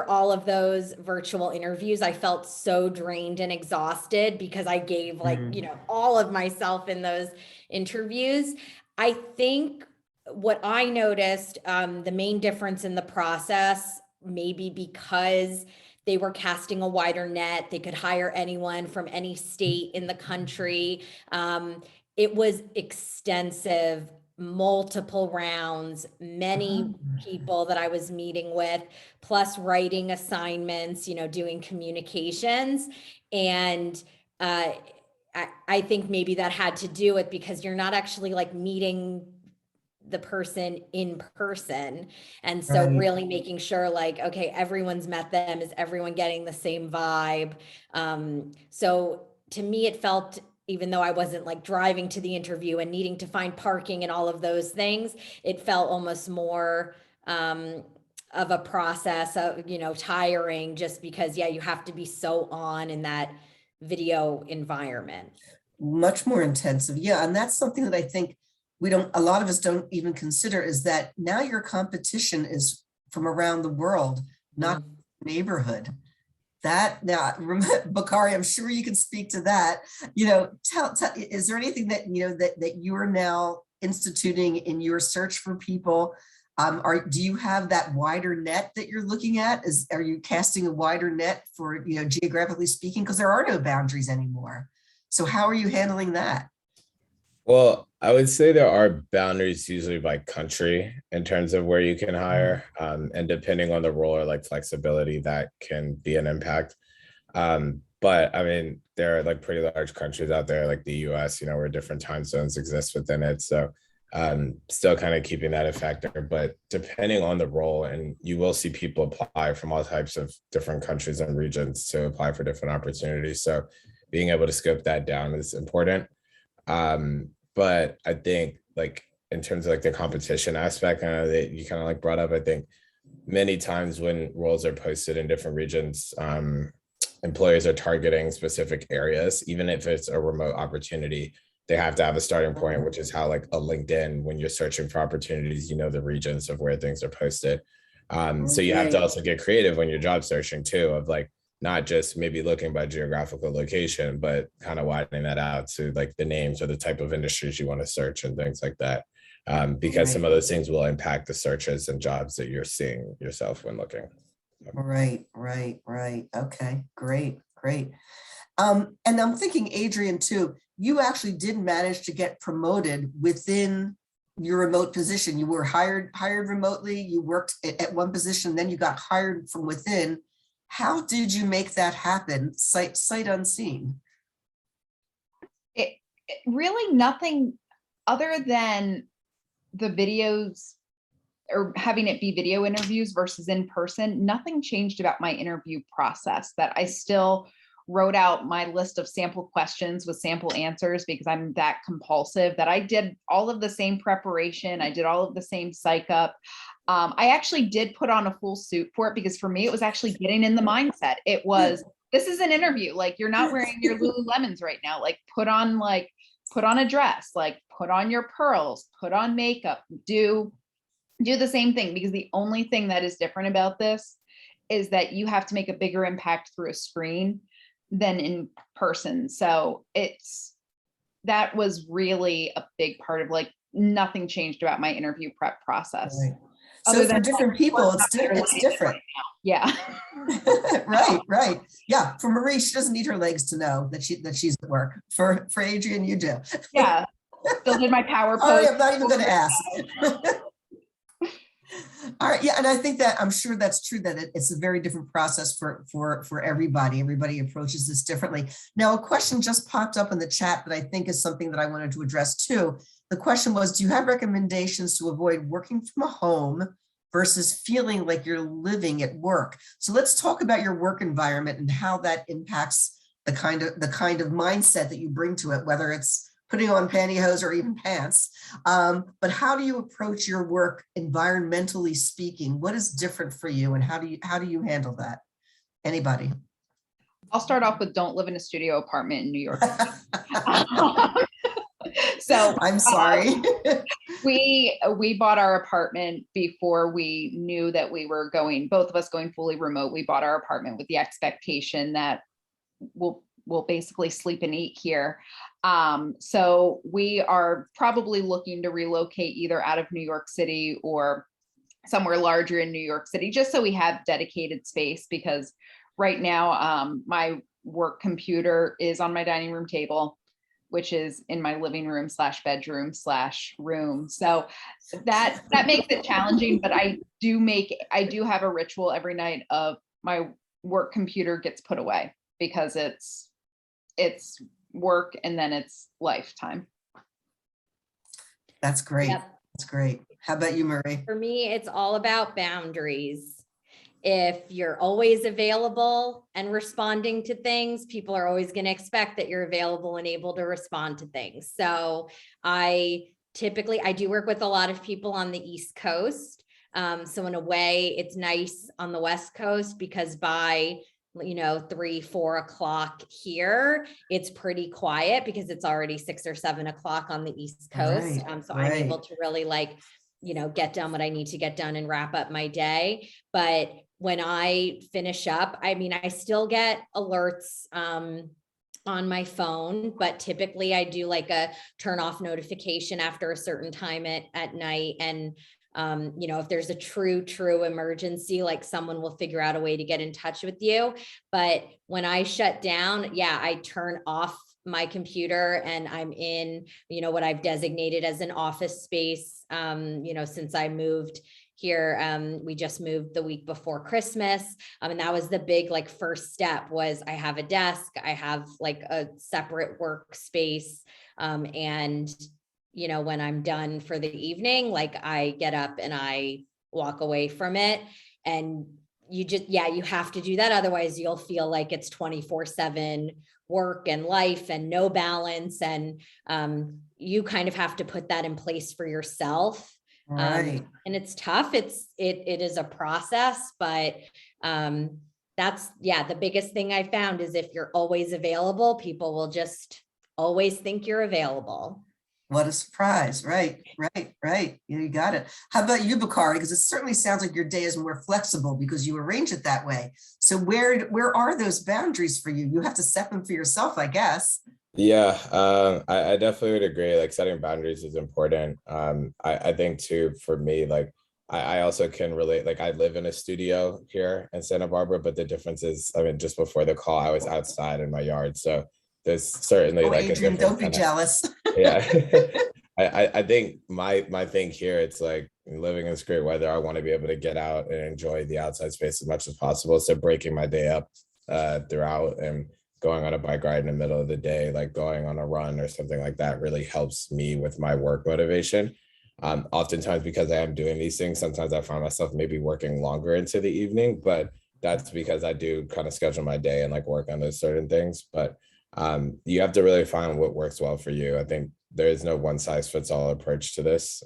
Speaker 2: all of those virtual interviews, I felt so drained and exhausted because I gave all of myself in those interviews. I think what I noticed, the main difference in the process, maybe because they were casting a wider net, they could hire anyone from any state in the country. It was extensive, multiple rounds, many people that I was meeting with, plus writing assignments, doing communications. And I think maybe that had to do with, because you're not actually like meeting the person in person. And so really making sure like, okay, everyone's met them. Is everyone getting the same vibe? So to me, it felt, even though I wasn't like driving to the interview and needing to find parking and all of those things, it felt almost more of a process of, tiring, just because, you have to be so on in that video environment.
Speaker 1: Much more intensive. Yeah. And that's something that I think a lot of us don't even consider, is that now your competition is from around the world, not neighborhood. That now, Bakari, I'm sure you can speak to that. Tell, is there anything that that you are now instituting in your search for people? Do you have that wider net that you're looking at? Are you casting a wider net for geographically speaking, because there are no boundaries anymore? So how are you handling that?
Speaker 3: Well, I would say there are boundaries usually by country in terms of where you can hire, and depending on the role or like flexibility, that can be an impact. But I mean, there are like pretty large countries out there like the US, where different time zones exist within it. So still kind of keeping that a factor, but depending on the role, and you will see people apply from all types of different countries and regions to apply for different opportunities. So being able to scope that down is important. But I think like in terms of like the competition aspect, I know that you kind of like brought up, I think many times when roles are posted in different regions, employers are targeting specific areas. Even if it's a remote opportunity, they have to have a starting point, which is how like a LinkedIn, when you're searching for opportunities, the regions of where things are posted. So you have to also get creative when you're job searching too, of like, not just maybe looking by geographical location, but kind of widening that out to like the names or the type of industries you want to search and things like that. Because some of those things will impact the searches and jobs that you're seeing yourself when looking.
Speaker 1: Right. Okay, great. And I'm thinking, Adrienne, too, you actually did manage to get promoted within your remote position. You were hired remotely, you worked at one position, then you got hired from within. How did you make that happen, sight unseen?
Speaker 4: It really nothing other than the videos or having it be video interviews versus in person. Nothing changed about my interview process, that I still wrote out my list of sample questions with sample answers because I'm that compulsive, that I did all of the same preparation. I did all of the same psych up. I actually did put on a full suit for it because for me, it was actually getting in the mindset. It was, this is an interview. Like, you're not wearing your Lululemons right now. Like, put on a dress, like put on your pearls, put on makeup, do the same thing, because the only thing that is different about this is that you have to make a bigger impact through a screen than in person. So that was really a big part of, like, nothing changed about my interview prep process.
Speaker 1: Right. So for different people, it's different.
Speaker 4: Right, yeah.
Speaker 1: Right. Yeah. For Marie, she doesn't need her legs to know that she's at work. For Adrienne, you do.
Speaker 4: Yeah. Still did my power
Speaker 1: All right,
Speaker 4: pose.
Speaker 1: I'm not even going to ask. All right. Yeah. And I think that I'm sure that's true, that it's a very different process for everybody. Everybody approaches this differently. Now, a question just popped up in the chat that I think is something that I wanted to address too. The question was, do you have recommendations to avoid working from a home versus feeling like you're living at work? So let's talk about your work environment and how that impacts the kind of mindset that you bring to it, whether it's putting on pantyhose or even pants. But how do you approach your work environmentally speaking? What is different for you, and how do you handle that? Anybody?
Speaker 4: I'll start off with, don't live in a studio apartment in New York. So
Speaker 1: I'm sorry.
Speaker 4: We bought our apartment before we knew that we were both of us going fully remote. We bought our apartment with the expectation that we'll basically sleep and eat here. So we are probably looking to relocate either out of New York City or somewhere larger in New York City, just so we have dedicated space, because right now my work computer is on my dining room table, which is in my living room / bedroom / room. So that makes it challenging, but I do have a ritual every night of my work computer gets put away, because it's work and then it's lifetime.
Speaker 1: That's great.
Speaker 2: Yep.
Speaker 1: That's great. How about you, Marie?
Speaker 2: For me, it's all about boundaries. If you're always available and responding to things, people are always going to expect that you're available and able to respond to things. So I do work with a lot of people on the East Coast. So in a way, it's nice on the West Coast, because by 3, 4 o'clock here, it's pretty quiet because it's already 6 or 7 o'clock on the East Coast. So I'm able to really get done what I need to get done and wrap up my day. But when I finish up, I still get alerts on my phone, but typically I do like a turn off notification after a certain time at night. And if there's a true emergency, like, someone will figure out a way to get in touch with you. But when I shut down, I turn off my computer and I'm in, what I've designated as an office space. Since I moved here, we just moved the week before Christmas. And that was the big, first step, was I have a desk, I have a separate workspace. And when I'm done for the evening, I get up and I walk away from it. And you have to do that. Otherwise you'll feel like it's 24/7 work and life and no balance. And you kind of have to put that in place for yourself.
Speaker 1: Right.
Speaker 2: And it's tough. It is a process, but that's, the biggest thing I found is, if you're always available, people will just always think you're available.
Speaker 1: What a surprise. Right. You got it. How about you, Bakari? Because it certainly sounds like your day is more flexible because you arrange it that way. So where are those boundaries for you? You have to set them for yourself, I guess.
Speaker 3: Yeah, I definitely would agree. Setting boundaries is important. I think too, for me, I also can relate. I live in a studio here in Santa Barbara, but the difference is, just before the call, I was outside in my yard. So there's certainly
Speaker 1: Oh,
Speaker 3: like a
Speaker 1: Adrienne,
Speaker 3: different
Speaker 1: don't be
Speaker 3: kind of,
Speaker 1: jealous.
Speaker 3: yeah. I think my thing here, it's like living in this great weather, I want to be able to get out and enjoy the outside space as much as possible. So breaking my day up throughout and going on a bike ride in the middle of the day, like going on a run or something like that, really helps me with my work motivation. Oftentimes, because I am doing these things, sometimes I find myself maybe working longer into the evening, but that's because I do kind of schedule my day and like work on those certain things. But you have to really find what works well for you. I think there is no one size fits all approach to this.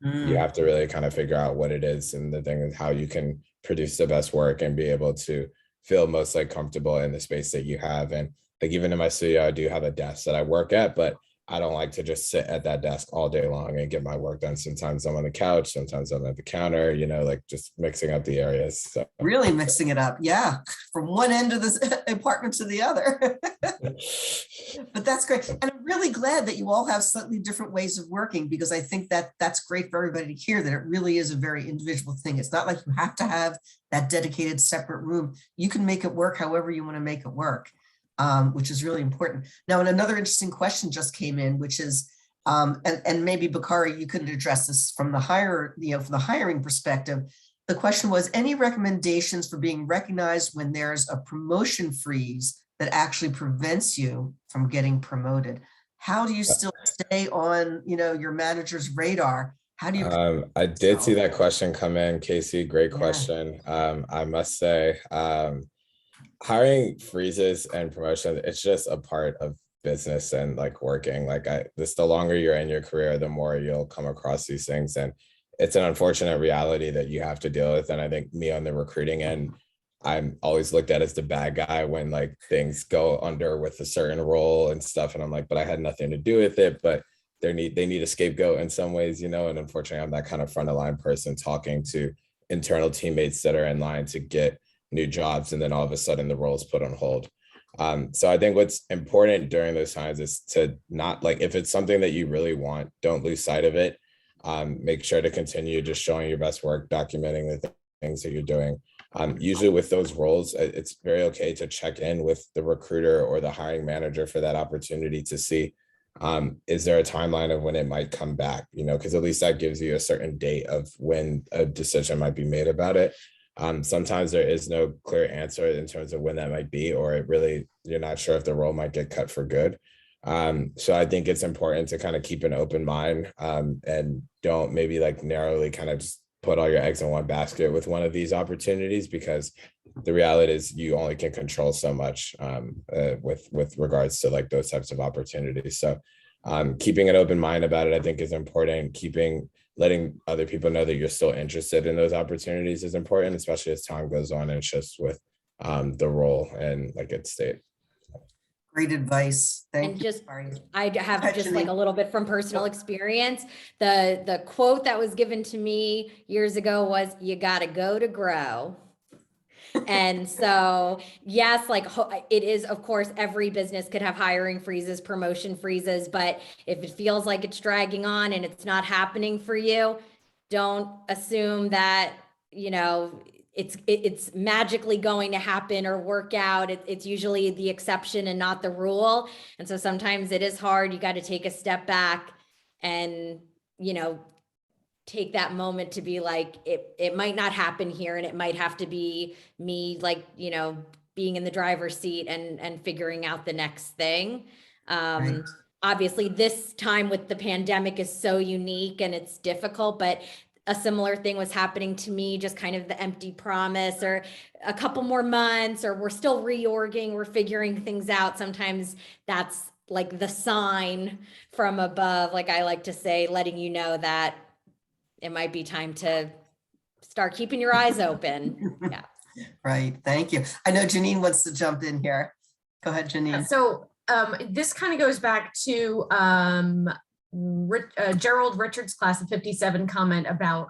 Speaker 3: You have to really kind of figure out what it is, and the thing is how you can produce the best work and be able to feel most like comfortable in the space that you have. And like even in my studio, I do have a desk that I work at, but I don't like to just sit at that desk all day long and get my work done. Sometimes I'm on the couch, sometimes I'm at the counter, like just mixing up the areas. So
Speaker 1: Really mixing it up. Yeah. From one end of the apartment to the other. But that's great. And I'm really glad that you all have slightly different ways of working, because I think that that's great for everybody to hear, that it really is a very individual thing. It's not like you have to have that dedicated separate room. You can make it work however you want to make it work, which is really important. Now, and another interesting question just came in, which is, and maybe Bakari, you could address this from the from the hiring perspective. The question was, any recommendations for being recognized when there's a promotion freeze that actually prevents you from getting promoted? How do you still stay on, your manager's radar? How do you?
Speaker 3: I did see that question come in, Casey. Great
Speaker 1: Yeah.
Speaker 3: question. I must say, hiring freezes and promotion, it's just a part of business and like working. Like the longer you're in your career, the more you'll come across these things. And it's an unfortunate reality that you have to deal with. And I think me on the recruiting end, I'm always looked at as the bad guy when like things go under with a certain role and stuff. And I'm like, but I had nothing to do with it. But they need a scapegoat in some ways, and unfortunately I'm that kind of front of line person talking to internal teammates that are in line to get new jobs, and then all of a sudden the role is put on hold. So I think what's important during those times is to not, like, if it's something that you really want, don't lose sight of it. Make sure to continue just showing your best work, documenting the things that you're doing. Usually with those roles, it's very okay to check in with the recruiter or the hiring manager for that opportunity to see, is there a timeline of when it might come back, because at least that gives you a certain date of when a decision might be made about it. Sometimes there is no clear answer in terms of when that might be, or you're not sure if the role might get cut for good. So I think it's important to kind of keep an open mind, and don't maybe like narrowly kind of just put all your eggs in one basket with one of these opportunities, because the reality is you only can control so much with regards to like those types of opportunities. So keeping an open mind about it, I think, is important. Letting other people know that you're still interested in those opportunities is important, especially as time goes on and shifts with the role and like its state.
Speaker 1: Great advice. Thank
Speaker 2: And
Speaker 1: you.
Speaker 2: just,
Speaker 1: Sorry.
Speaker 2: I have
Speaker 1: ahead,
Speaker 2: just like
Speaker 1: Janine.
Speaker 2: a little bit from personal experience. The quote that was given to me years ago was, "You got to go to grow." And so, yes, like it is, of course, every business could have hiring freezes, promotion freezes, but if it feels like it's dragging on and it's not happening for you, don't assume that, it's magically going to happen or work out. It's usually the exception and not the rule. And so sometimes it is hard. You got to take a step back and, take that moment to be like, it might not happen here, and it might have to be me, like, being in the driver's seat and figuring out the next thing.
Speaker 1: Right.
Speaker 2: Obviously this time with the pandemic is so unique and it's difficult, but a similar thing was happening to me, just kind of the empty promise, or a couple more months, or we're still reorging, we're figuring things out. Sometimes that's like the sign from above, like I like to say, letting you know that it might be time to start keeping your eyes open. Yeah.
Speaker 1: Right. Thank you. I know Janine wants to jump in here. Go ahead, Janine.
Speaker 5: So this kind of goes back to Gerald Richards' class of 57 comment about,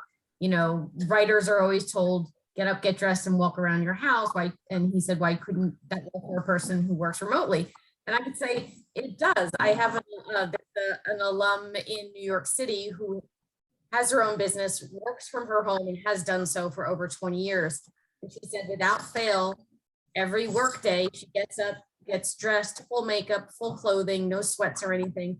Speaker 5: writers are always told, get up, get dressed, and walk around your house. Why? And he said, why couldn't that work for a person who works remotely? And I could say it does. I have an alum in New York City who has her own business, works from her home, and has done so for over 20 years. And she said, without fail, every work day, she gets up, gets dressed, full makeup, full clothing, no sweats or anything,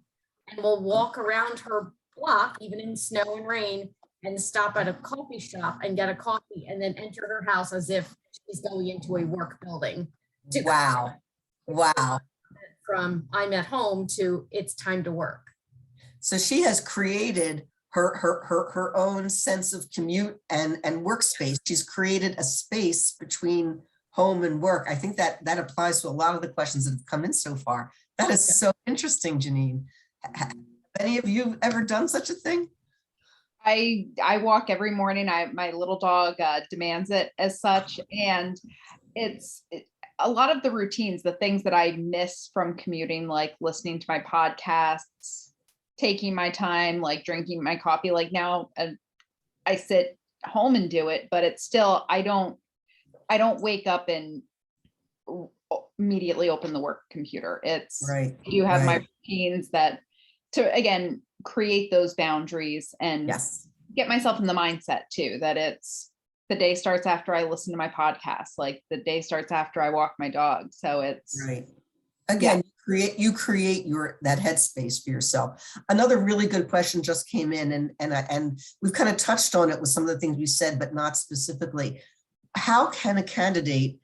Speaker 5: and will walk around her block, even in snow and rain, and stop at a coffee shop and get a coffee and then enter her house as if she's going into a work building.
Speaker 1: Wow. Wow.
Speaker 5: From I'm at home to it's time to work.
Speaker 1: So she has created her own sense of commute and workspace. She's created a space between home and work. I think that applies to a lot of the questions that have come in so far. That is so interesting, Janine. Have any of you ever done such a thing?
Speaker 4: I walk every morning. My little dog demands it as such, and it's a lot of the routines, the things that I miss from commuting, like listening to my podcasts, taking my time, like drinking my coffee. Like now, I sit home and do it, but it's still I don't wake up and immediately open the work computer. It's
Speaker 1: right.
Speaker 4: You have
Speaker 1: right.
Speaker 4: my routines that to again create those boundaries and
Speaker 1: yes.
Speaker 4: get myself in the mindset too, that it's the day starts after I listen to my podcast, like the day starts after I walk my dog. So it's
Speaker 1: right. Again, you create that headspace for yourself. Another really good question just came in, and we've kind of touched on it with some of the things we said, but not specifically. How can a candidate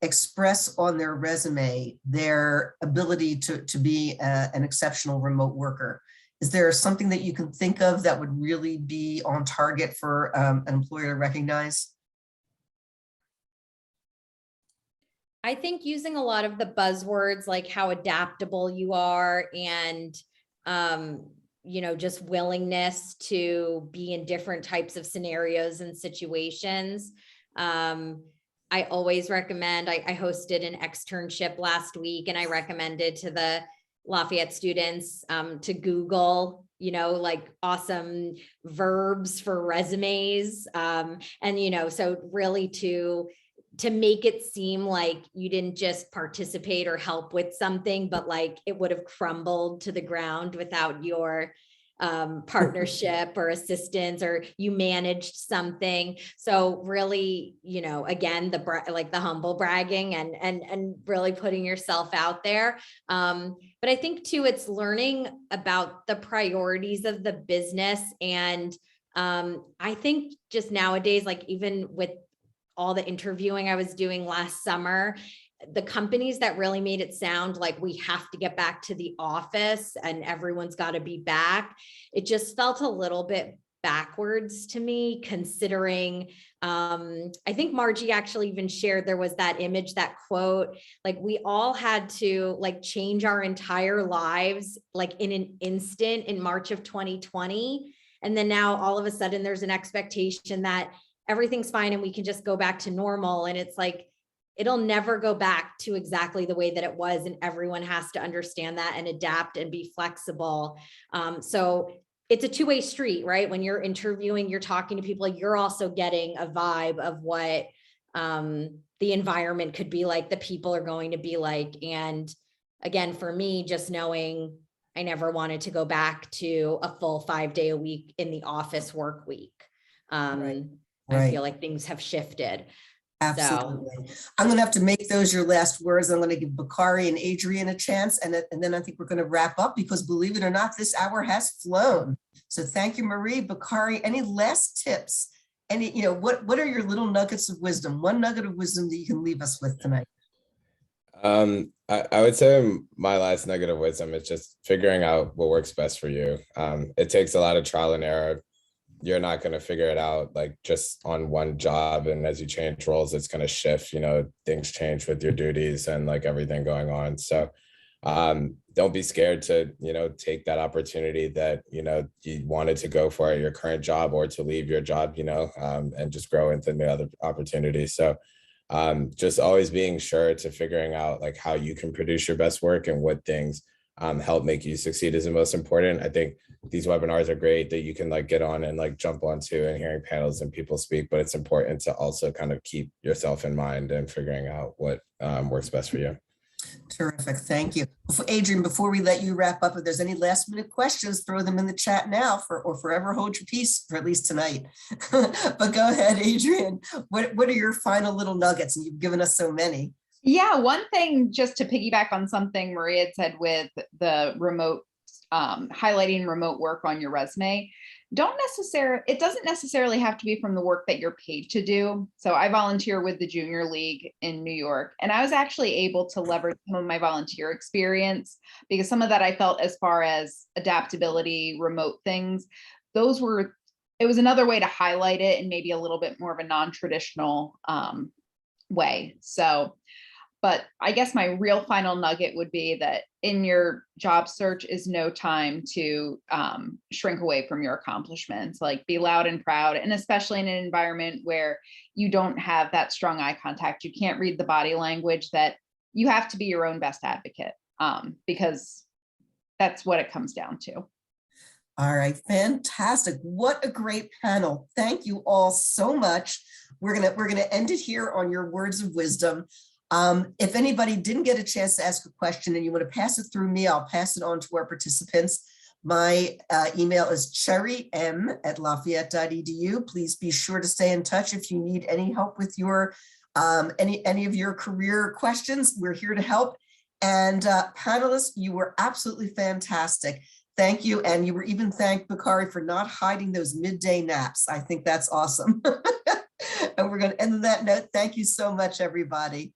Speaker 1: express on their resume their ability to be an exceptional remote worker? Is there something that you can think of that would really be on target for an employer to recognize?
Speaker 2: I think using a lot of the buzzwords, like how adaptable you are and, just willingness to be in different types of scenarios and situations. I always recommend, I hosted an externship last week, and I recommended to the Lafayette students to Google, like awesome verbs for resumes. So really to make it seem like you didn't just participate or help with something, but like it would have crumbled to the ground without your partnership or assistance, or you managed something. So really, again, the humble bragging and really putting yourself out there. But I think too, it's learning about the priorities of the business. And I think just nowadays, like even with all the interviewing I was doing last summer, the companies that really made it sound like we have to get back to the office and everyone's got to be back, it just felt a little bit backwards to me, considering I think Margie actually even shared there was that image, that quote, like we all had to like change our entire lives like in an instant in March of 2020. And then now all of a sudden there's an expectation that everything's fine and we can just go back to normal. And it's like, it'll never go back to exactly the way that it was. And everyone has to understand that and adapt and be flexible. So it's a two-way street, right? When you're interviewing, you're talking to people, you're also getting a vibe of what the environment could be like, the people are going to be like. And again, for me, just knowing I never wanted to go back to a full 5-day a week in the office work week.
Speaker 1: Right.
Speaker 2: I feel like things have shifted.
Speaker 1: Absolutely. So, I'm going to have to make those your last words. I'm going to give Bakari and Adrienne a chance, and then I think we're going to wrap up, because believe it or not, this hour has flown. So thank you, Marie. Bakari, any last tips? What are your little nuggets of wisdom? One nugget of wisdom that you can leave us with tonight?
Speaker 3: I would say my last nugget of wisdom is just figuring out what works best for you. It takes a lot of trial and error. You're not going to figure it out like just on one job. And as you change roles, it's going to shift, things change with your duties and like everything going on. So don't be scared to, take that opportunity that, you wanted to go for at your current job, or to leave your job, and just grow into new other opportunities. So just always being sure to figuring out like how you can produce your best work and what things help make you succeed is the most important. I think these webinars are great that you can like get on and like jump onto and hearing panels and people speak, but it's important to also kind of keep yourself in mind and figuring out what works best for you.
Speaker 1: Terrific. Thank you. Adrienne, before we let you wrap up, if there's any last minute questions, throw them in the chat now or forever hold your peace, for at least tonight. But go ahead, Adrienne. What are your final little nuggets? And you've given us so many.
Speaker 4: Yeah, one thing just to piggyback on something Maria had said with the remote, highlighting remote work on your resume. It doesn't necessarily have to be from the work that you're paid to do. So I volunteer with the Junior League in New York, and I was actually able to leverage some of my volunteer experience because some of that I felt as far as adaptability, remote things, it was another way to highlight it in maybe a little bit more of a non-traditional way. So, but I guess my real final nugget would be that in your job search is no time to shrink away from your accomplishments, like be loud and proud. And especially in an environment where you don't have that strong eye contact, you can't read the body language, that you have to be your own best advocate because that's what it comes down to.
Speaker 1: All right, fantastic. What a great panel. Thank you all so much. We're gonna end it here on your words of wisdom. If anybody didn't get a chance to ask a question and you want to pass it through me, I'll pass it on to our participants. My email is cherrym@lafayette.edu. Please be sure to stay in touch if you need any help with your any of your career questions. We're here to help. And panelists, you were absolutely fantastic. Thank you. And you were even thanked, Bakari, for not hiding those midday naps. I think that's awesome. And we're going to end on that note. Thank you so much, everybody.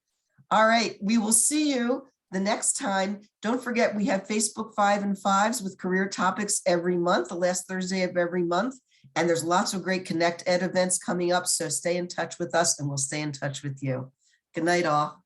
Speaker 1: All right, we will see you the next time. Don't forget, we have Facebook 5 and 5s with career topics every month, the last Thursday of every month. And there's lots of great Connect Ed events coming up. So stay in touch with us and we'll stay in touch with you. Good night, all.